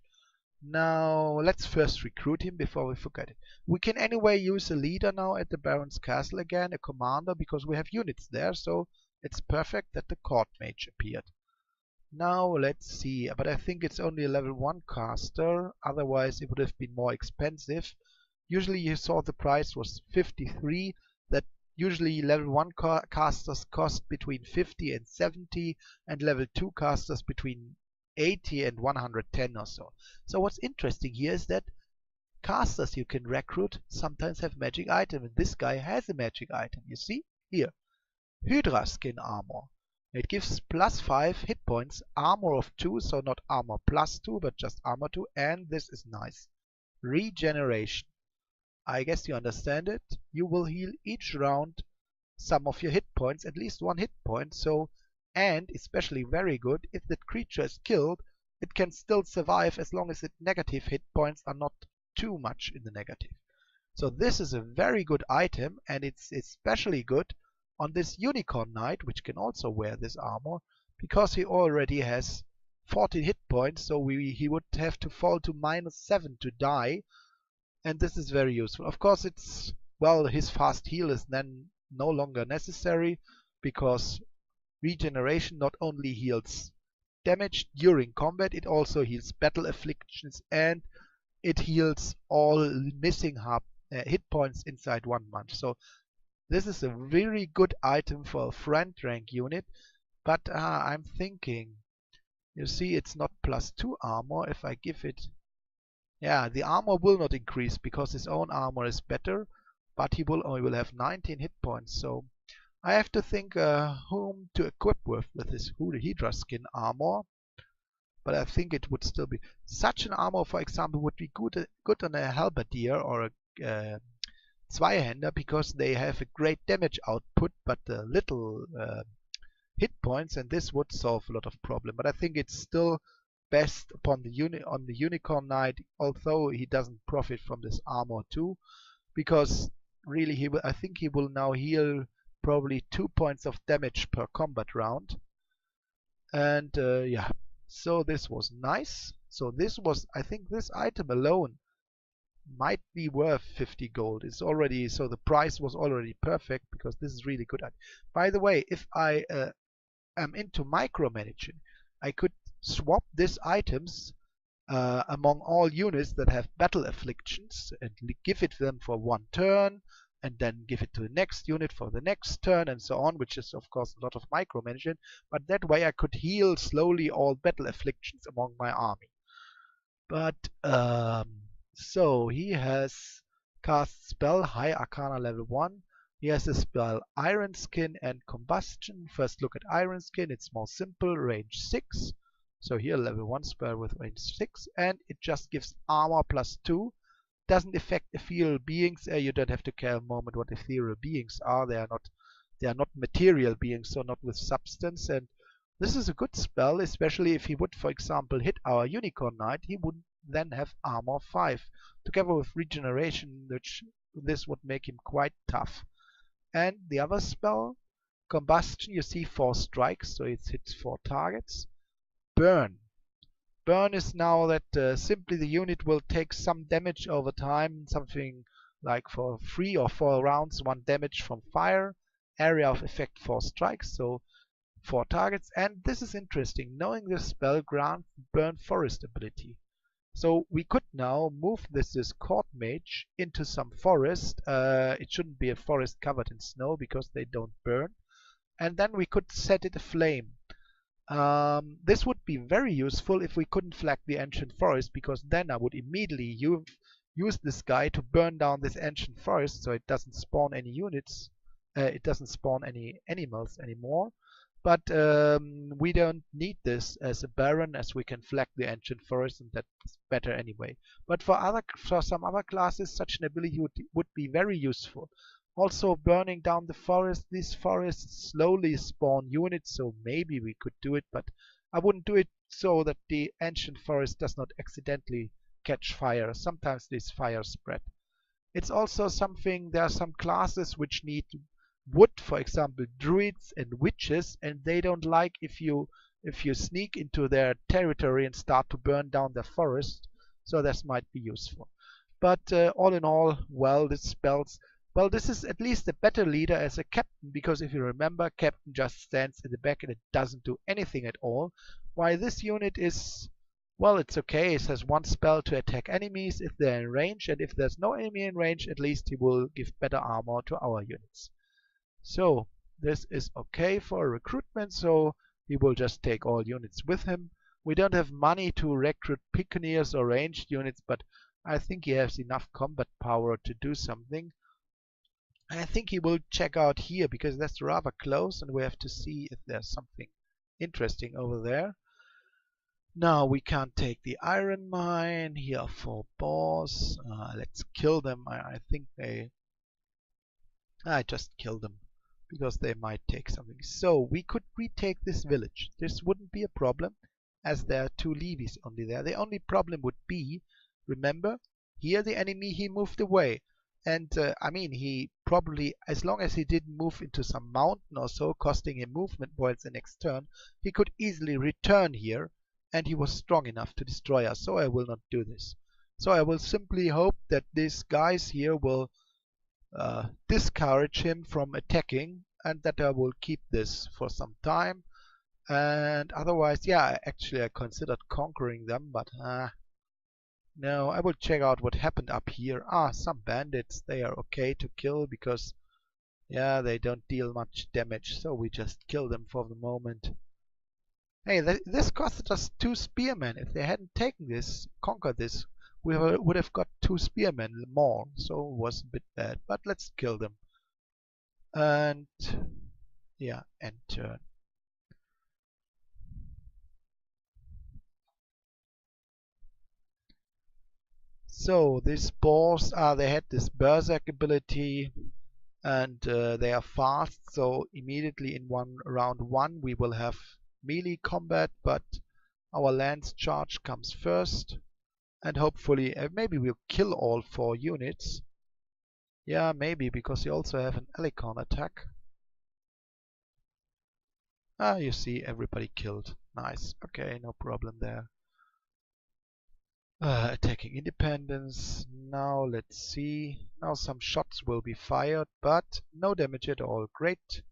S1: Now, let's first recruit him before we forget it. We can anyway use a leader now at the Baron's Castle again, a commander, because we have units there, so it's perfect that the court mage appeared. Now, let's see, but I think it's only a level 1 caster, otherwise it would have been more expensive. Usually you saw the price was 53, that usually level 1 casters cost between 50 and 70, and level 2 casters between 80 and 110 or so. So what's interesting here is that casters you can recruit sometimes have magic item, and this guy has a magic item. You see here, Hydra skin armor. It gives plus 5 hit points, armor of 2, so not armor plus 2, but just armor 2, and this is nice. Regeneration. I guess you understand it. You will heal each round some of your hit points, at least 1 hit point, so, and especially very good, if that creature is killed, it can still survive as long as its negative hit points are not too much in the negative. So this is a very good item, and it's especially good on this Unicorn Knight, which can also wear this armor, because he already has 14 hit points, so he would have to fall to -7 to die, and this is very useful. Of course, it's, well, his fast heal is then no longer necessary, because regeneration not only heals damage during combat, it also heals battle afflictions, and it heals all missing hit points inside 1 month. So this is a very good item for a friend rank unit, but I'm thinking, you see, it's not +2 armor. If I give it, the armor will not increase because his own armor is better, but he will only have 19 hit points. So I have to think whom to equip with this Hydra skin armor. But I think it would still be such an armor, for example, would be good on a halberdier or a Zweihänder, because they have a great damage output but little hit points, and this would solve a lot of problem. But I think it's still best upon the Unicorn Knight, although he doesn't profit from this armor too, because really, I think he will now heal probably 2 points of damage per combat round. And yeah, so this was nice. So this was, I think this item alone might be worth 50 gold. It's already, so the price was already perfect because this is really good. By the way, if I am into micromanaging, I could swap these items among all units that have battle afflictions and give it them for one turn, and then give it to the next unit for the next turn, and so on, which is of course a lot of micromanaging. But that way I could heal slowly all battle afflictions among my army. But so he has cast spell High Arcana level 1. He has a spell Iron Skin and Combustion. First look at Iron Skin, it's more simple, range 6. So here level 1 spell with range 6, and it just gives armor +2. Doesn't affect ethereal beings. You don't have to care a moment what ethereal beings are. They are not material beings, so not with substance. And this is a good spell, especially if he would, for example, hit our Unicorn Knight. He would then have armor 5. Together with regeneration, which this would make him quite tough. And the other spell, Combustion, you see 4 strikes, so it hits 4 targets. Burn. Burn is now that simply the unit will take some damage over time, something like for 3 or 4 rounds, 1 damage from fire. Area of effect 4 strikes, so 4 targets. And this is interesting. Knowing this spell grants Burn Forest ability. So we could now move this Court Mage into some forest. It shouldn't be a forest covered in snow because they don't burn. And then we could set it aflame. This would be very useful if we couldn't flag the ancient forest, because then I would immediately use this guy to burn down this ancient forest so it doesn't spawn any units. It doesn't spawn any animals anymore. But we don't need this as a baron, as we can flag the ancient forest, and that's better anyway. But for some other classes, such an ability would be very useful. Also, burning down the forest, these forests slowly spawn units, so maybe we could do it, but I wouldn't do it so that the ancient forest does not accidentally catch fire. Sometimes these fires spread. It's also something, there are some classes which need wood, for example druids and witches, and they don't like if you sneak into their territory and start to burn down their forest, so this might be useful. But all in all, well, this is at least a better leader as a captain, because if you remember, captain just stands in the back and it doesn't do anything at all, while this unit is, well, it's okay. It has 1 spell to attack enemies if they're in range, and if there's no enemy in range, at least he will give better armor to our units. So this is okay for recruitment, so he will just take all units with him. We don't have money to recruit Piccaneers or ranged units, but I think he has enough combat power to do something. I think he will check out here because that's rather close and we have to see if there's something interesting over there. Now we can't take the iron mine. Here are 4 boars. Let's kill them. I think I just kill them because they might take something. So we could retake this village. This wouldn't be a problem as there are 2 levies only there. The only problem would be, remember, here the enemy, he moved away. And I mean, he probably, as long as he didn't move into some mountain or so, costing him movement points the next turn, he could easily return here, and he was strong enough to destroy us. So I will not do this. So I will simply hope that these guys here will discourage him from attacking, and that I will keep this for some time. And otherwise, yeah, actually I considered conquering them, but no, I will check out what happened up here. Some bandits, they are okay to kill because, yeah, they don't deal much damage, so we just kill them for the moment. Hey, this costed us 2 spearmen. If they hadn't taken this, conquered this, we would have got 2 spearmen more, so it was a bit bad. But let's kill them. And, yeah, end turn. So these boars, they had this berserk ability, and they are fast, so immediately in round 1 we will have melee combat, but our lance charge comes first, and hopefully maybe we'll kill all 4 units. Yeah, maybe, because you also have an Helicon attack. Ah, you see, everybody killed. Nice. Okay, no problem there. Attacking independence. Now let's see. Now some shots will be fired, but no damage at all. Great.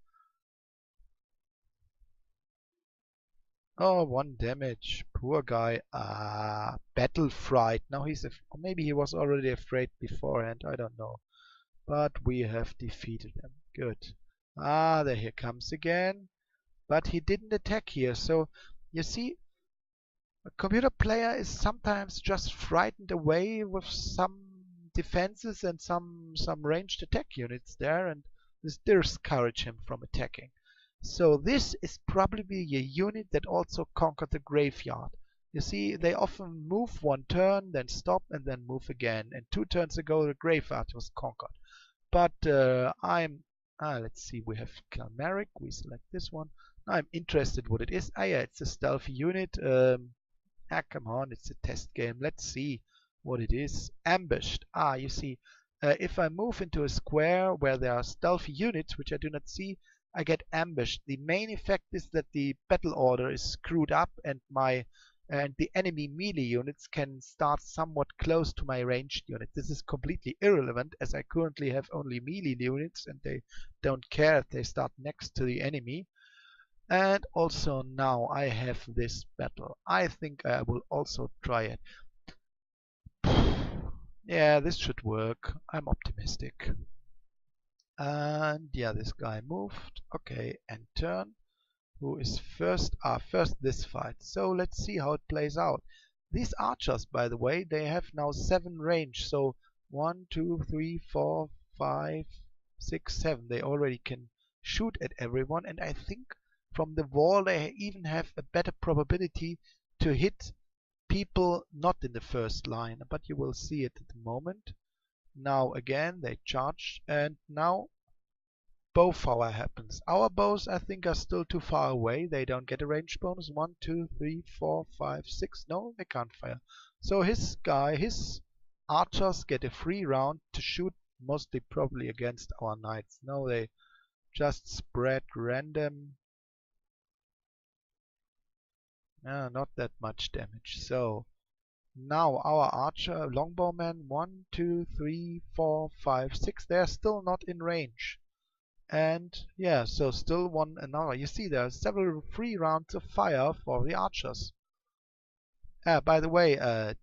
S1: Oh, 1 damage. Poor guy. Ah, battle fright. Now he's or maybe he was already afraid beforehand. I don't know. But we have defeated him. Good. Ah, there he comes again. But he didn't attack here. So you see, a computer player is sometimes just frightened away with some defenses and some ranged attack units there, and this discourage him from attacking. So this is probably a unit that also conquered the graveyard. You see, they often move 1 turn, then stop, and then move again. And 2 turns ago, the graveyard was conquered. But let's see, we have Calmeric. We select this one. I'm interested what it is. Ah, yeah, it's a stealthy unit. Ah, come on, it's a test game. Let's see what it is. Ambushed. Ah, you see, if I move into a square where there are stealthy units, which I do not see, I get ambushed. The main effect is that the battle order is screwed up and the enemy melee units can start somewhat close to my ranged unit. This is completely irrelevant as I currently have only melee units and they don't care if they start next to the enemy. And also now I have this battle. I think I will also try it. Yeah, this should work. I'm optimistic. And yeah, this guy moved. Okay, and turn. Who is first? Ah, first this fight. So let's see how it plays out. These archers, by the way, they have now 7 range. So 1, 2, 3, 4, 5, 6, 7. They already can shoot at everyone, and I think from the wall they even have a better probability to hit people not in the first line, but you will see it at the moment. Now again they charge, and now bow fire happens. Our bows I think are still too far away. They don't get a range bonus. 1, 2, 3, 4, 5, 6. No, they can't fire. So his archers get a free round to shoot, mostly probably against our knights. No, they just spread random. Not that much damage. So now our archer, longbowman, 1, 2, 3, 4, 5, 6. They're still not in range. And yeah, so still one another. You see there are several free rounds of fire for the archers. By the way,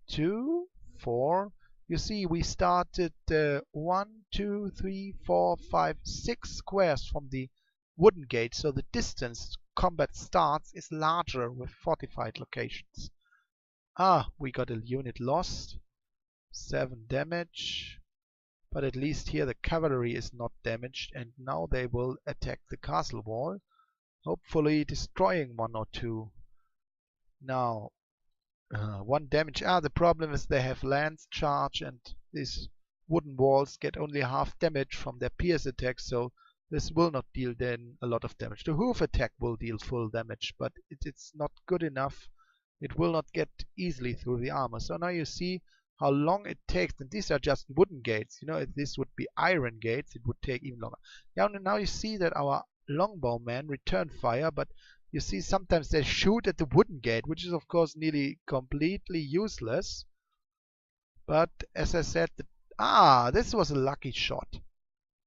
S1: 2, 4. You see we started 1, 2, 3, 4, 5, 6 squares from the wooden gate, so the distance combat starts is larger with fortified locations. Ah, we got a unit lost. 7 damage. But at least here the cavalry is not damaged, and now they will attack the castle wall, hopefully destroying 1 or 2. Now 1 damage. The problem is they have lance charge, and these wooden walls get only half damage from their pierce attack, so this will not deal then a lot of damage. The hoof attack will deal full damage, but it's not good enough. It will not get easily through the armor. So now you see how long it takes, and these are just wooden gates. You know, if this would be iron gates, it would take even longer. Yeah, now you see that our longbowmen return fire, but you see sometimes they shoot at the wooden gate, which is of course nearly completely useless. But as I said, this was a lucky shot.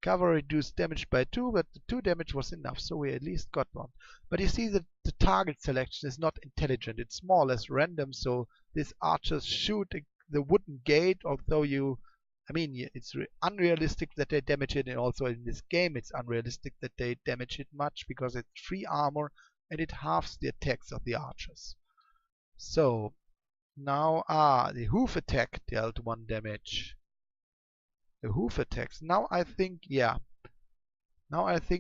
S1: Cavalry reduced damage by 2, but the 2 damage was enough, so we at least got 1. But you see that the target selection is not intelligent. It's more or less random, so these archers shoot the wooden gate, although it's unrealistic that they damage it, and also in this game it's unrealistic that they damage it much because it's free armor and it halves the attacks of the archers. So now the hoof attack dealt 1 damage. The hoof attacks. Now I think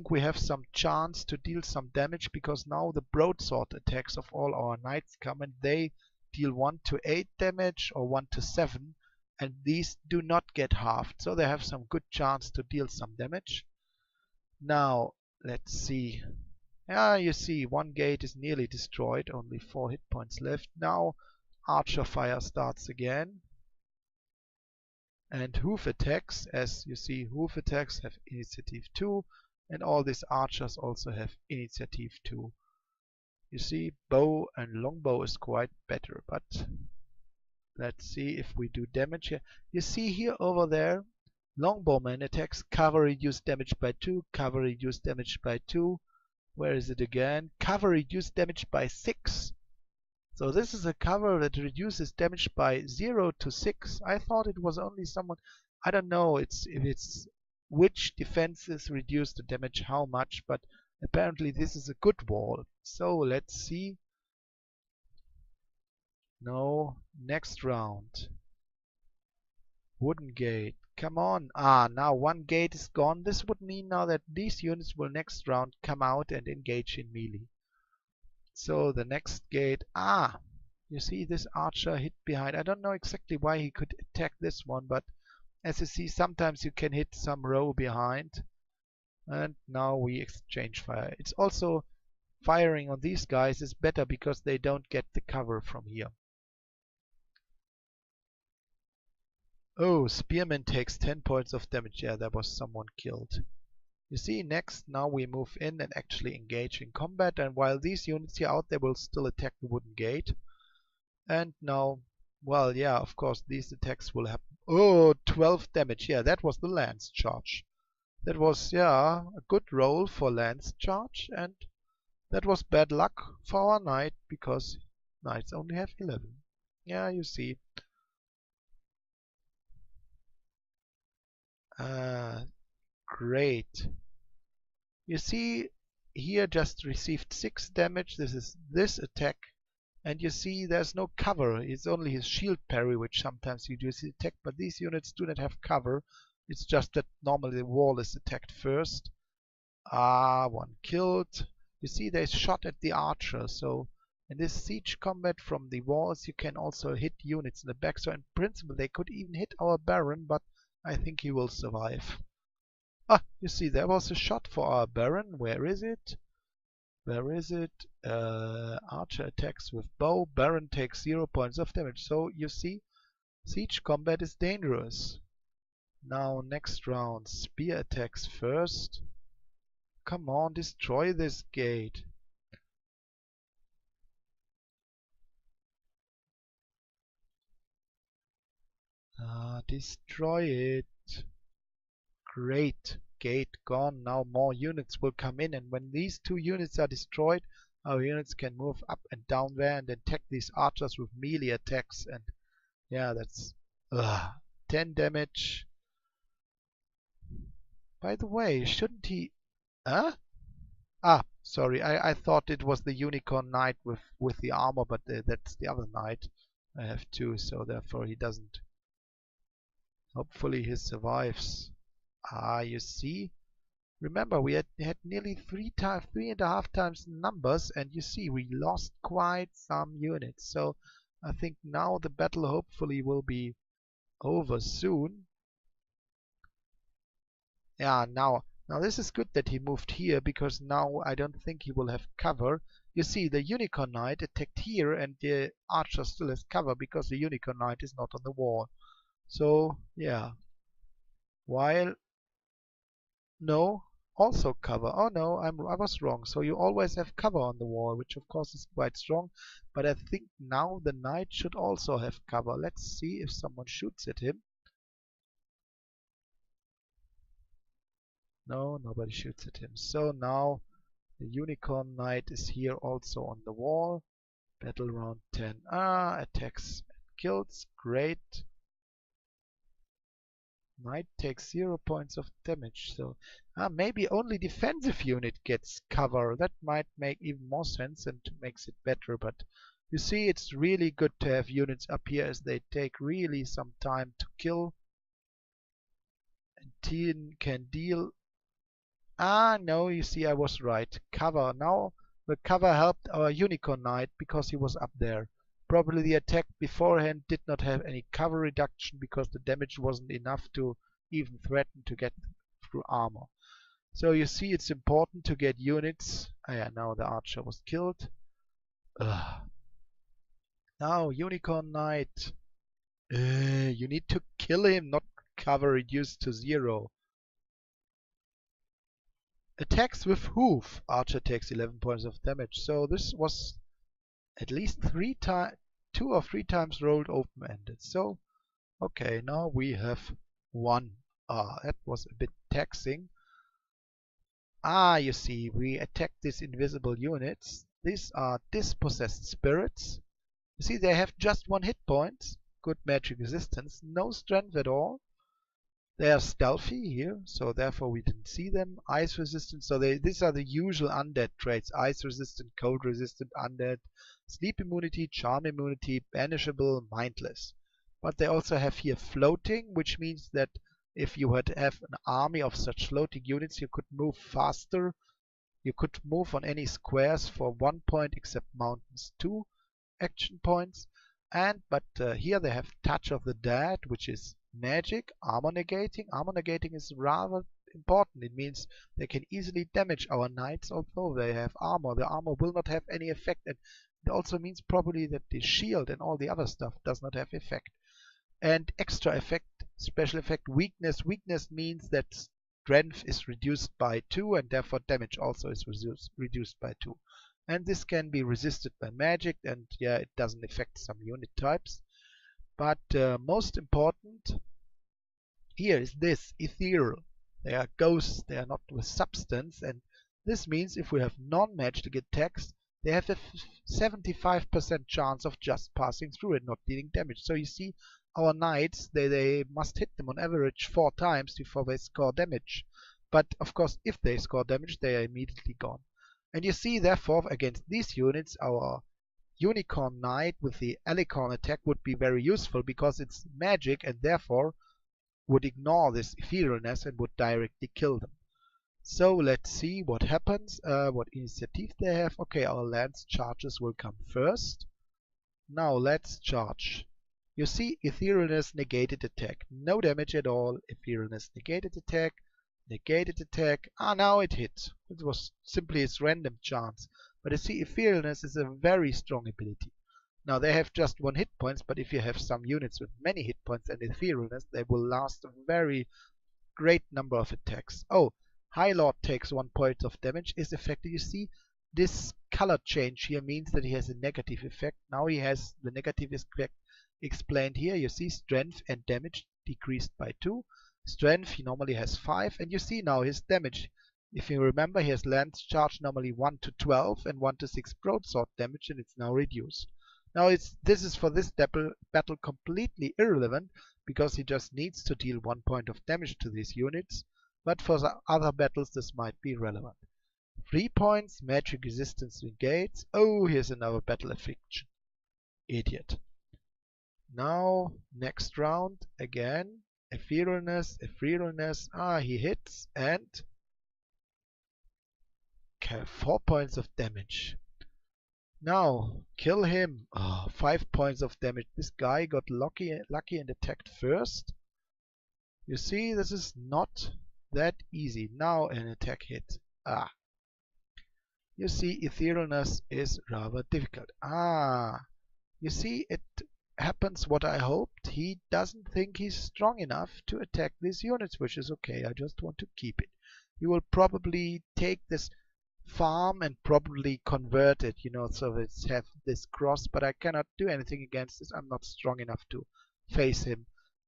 S1: we have some chance to deal some damage, because now the broadsword attacks of all our knights come, and they deal 1 to 8 damage or 1 to 7, and these do not get halved, so they have some good chance to deal some damage. Now let's see. You see 1 gate is nearly destroyed, only 4 hit points left. Now archer fire starts again. And hoof attacks, as you see, hoof attacks have initiative 2, and all these archers also have initiative 2. You see, bow and longbow is quite better, but let's see if we do damage here. You see here over there, longbowman attacks, cover reduced damage by 2, cover reduced damage by 2. Where is it again? Cover reduced damage by 6. So this is a cover that reduces damage by 0 to 6. I thought it was only someone, I don't know if it's which defenses reduce the damage how much, but apparently this is a good wall. So let's see. No, next round. Wooden gate. Come on. Now one gate is gone. This would mean now that these units will next round come out and engage in melee. So the next gate. You see this archer hit behind. I don't know exactly why he could attack this one, but as you see, sometimes you can hit some row behind. And now we exchange fire. It's also firing on these guys is better because they don't get the cover from here. Oh, spearman takes 10 points of damage. Yeah, there was someone killed. You see, next, now we move in and actually engage in combat. And while these units here out there will still attack the wooden gate. And now, well, yeah, of course, these attacks will happen. Oh, 12 damage. Yeah, that was the lance charge. That was, yeah, a good roll for lance charge. And that was bad luck for our knight because knights only have 11. Yeah, you see. Great. You see, here just received 6 damage. This is this attack. And you see there's no cover. It's only his shield parry, which sometimes you do see attack. But these units do not have cover. It's just that normally the wall is attacked first. One killed. You see they shot at the archer. So in this siege combat from the walls, you can also hit units in the back. So in principle, they could even hit our baron, but I think he will survive. You see, there was a shot for our baron. Where is it? Where is it? Archer attacks with bow. Baron takes 0 points of damage. So you see, siege combat is dangerous. Now next round, spear attacks first. Come on, destroy this gate. Destroy it. Great. Gate gone. Now more units will come in, and when these 2 units are destroyed, our units can move up and down there and attack these archers with melee attacks. And yeah, that's 10 damage. By the way, shouldn't he... Sorry, I thought it was the unicorn knight with the armor, but that's the other knight. I have 2, so therefore he doesn't. Hopefully he survives. You see? Remember, we had nearly 3.5 times the numbers, and you see, we lost quite some units. So I think now the battle hopefully will be over soon. Yeah, now this is good that he moved here, because now I don't think he will have cover. You see, the unicorn knight attacked here, and the archer still has cover because the unicorn knight is not on the wall. So yeah. While no, also cover. Oh no, I was wrong. So you always have cover on the wall, which of course is quite strong. But I think now the knight should also have cover. Let's see if someone shoots at him. No, nobody shoots at him. So now the unicorn knight is here also on the wall. Battle round 10. Attacks and kills. Great. Knight takes 0 points of damage, so maybe only defensive unit gets cover. That might make even more sense and makes it better, but you see, it's really good to have units up here as they take really some time to kill. And Tien can deal. No, you see, I was right. Cover. Now the cover helped our unicorn knight because he was up there. Probably the attack beforehand did not have any cover reduction because the damage wasn't enough to even threaten to get through armor. So you see, it's important to get units. Yeah, now the archer was killed. Now, unicorn knight. You need to kill him, not cover reduced to 0. Attacks with hoof. Archer takes 11 points of damage. So this was at least 2 or 3 times rolled open-ended. So, okay, now we have 1. That was a bit taxing. You see, we attack these invisible units. These are dispossessed spirits. You see, they have just 1 hit point. Good magic resistance. No strength at all. They are stealthy here, so therefore we didn't see them. Ice resistant, so these are the usual undead traits. Ice resistant, cold resistant, undead, sleep immunity, charm immunity, banishable, mindless. But they also have here floating, which means that if you had to have an army of such floating units, you could move faster. You could move on any squares for 1 point except mountains, 2 action points. But here they have Touch of the Dead, which is magic, armor negating. Armor negating is rather important. It means they can easily damage our knights, although they have armor. The armor will not have any effect, and it also means probably that the shield and all the other stuff does not have effect. And extra effect, special effect, weakness. Weakness means that strength is reduced by 2, and therefore damage also is reduced by 2. And this can be resisted by magic, and yeah, it doesn't affect some unit types. But most important here is this, ethereal. They are ghosts, they are not with substance, and this means if we have non-magic attacks, they have a 75% chance of just passing through and not dealing damage. So you see, our knights, they must hit them on average 4 times before they score damage. But of course, if they score damage, they are immediately gone. And you see, therefore, against these units, our Unicorn Knight with the Alicorn attack would be very useful because it's magic and therefore would ignore this etherealness and would directly kill them. So let's see what happens, what initiative they have. Okay, our lance charges will come first. Now let's charge. You see, etherealness negated attack. No damage at all. Etherealness negated attack. Negated attack. Now it hit. It was simply its random chance. But you see, etherealness is a very strong ability. Now they have just 1 hit points, but if you have some units with many hit points and etherealness, they will last a very great number of attacks. Oh, High Lord takes 1 point of damage, is affected. You see, this color change here means that he has a negative effect. Now he has the negative effect explained here. You see, strength and damage decreased by 2. Strength, he normally has 5, and you see now his damage. If you remember, he has lance charge normally 1 to 12 and 1 to 6 broadsword damage, and it's now reduced. Now this is for this battle completely irrelevant, because he just needs to deal 1 point of damage to these units, but for the other battles this might be relevant. 3 points, magic resistance negates. Oh, here's another battle affliction. Idiot. Now, next round, again, etherealness. He hits, and 4 points of damage. Now, kill him. 5 points of damage. This guy got lucky and attacked first. You see, this is not that easy. Now an attack hit. You see, etherealness is rather difficult. You see, it happens what I hoped. He doesn't think he's strong enough to attack these units, which is okay. I just want to keep it. He will probably take this farm and probably convert it, so it's have this cross, but I cannot do anything against this. I'm not strong enough to face him,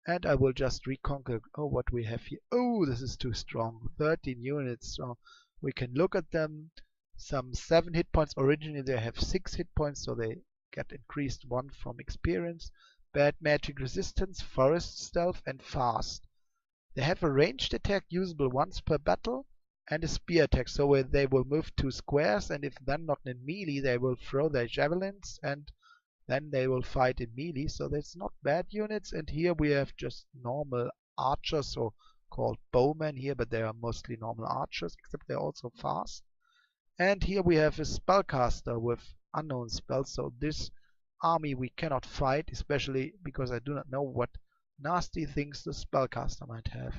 S1: and I will just reconquer. Oh, what we have here. Oh, this is too strong. 13 units, so we can look at them. Some 7 hit points. Originally they have 6 hit points, so they get increased 1 from experience. Bad magic resistance, forest stealth, and fast. They have a ranged attack usable once per battle, and a spear attack, so where they will move 2 squares, and if then not in melee, they will throw their javelins, and then they will fight in melee. So that's not bad units. And here we have just normal archers, so called bowmen here, but they are mostly normal archers, except they're also fast. And here we have a spellcaster with unknown spells, so this army we cannot fight, especially because I do not know what nasty things the spellcaster might have.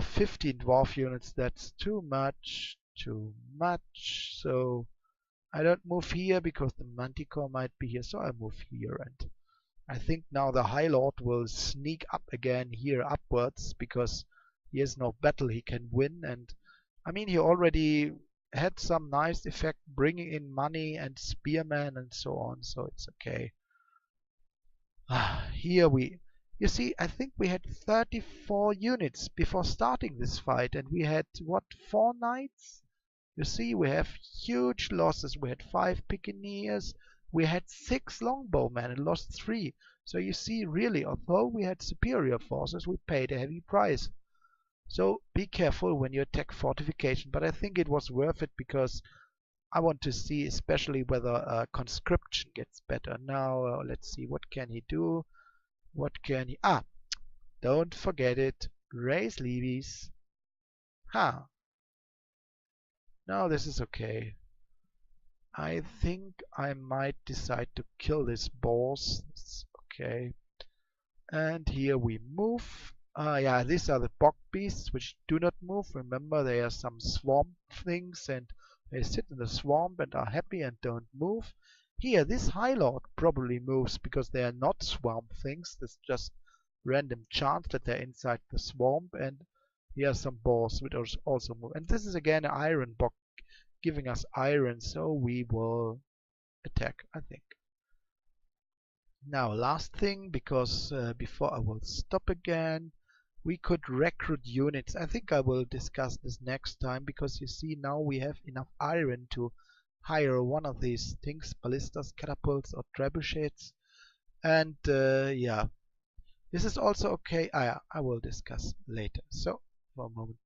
S1: 15 dwarf units, that's too much. So I don't move here because the manticore might be here, so I move here, and I think now the High Lord will sneak up again here upwards because he has no battle he can win. And I mean, he already had some nice effect bringing in money and spearmen and so on, so it's okay. Here you see, I think we had 34 units before starting this fight, and we had, what, 4 knights? You see, we have huge losses. We had 5 piccaninniers, we had 6 longbowmen and lost 3. So you see, really, although we had superior forces, we paid a heavy price. So be careful when you attack fortification, but I think it was worth it because I want to see especially whether conscription gets better. Now, let's see, what can he do? What can he... don't forget it. Raise levies. Huh. No, this is okay. I think I might decide to kill this boss. It's okay. And here we move. Yeah, these are the bog beasts which do not move. Remember, they are some swamp things and they sit in the swamp and are happy and don't move. Here, this High Lord probably moves because they are not swamp things. It's just random chance that they're inside the swamp. And here are some boars which also move. And this is again an iron bog giving us iron, so we will attack, I think. Now, last thing, because before I will stop again, we could recruit units. I think I will discuss this next time, because you see now we have enough iron to hire one of these things, ballistas, catapults, or trebuchets. And yeah, this is also okay. Yeah, I will discuss later. So, for a moment.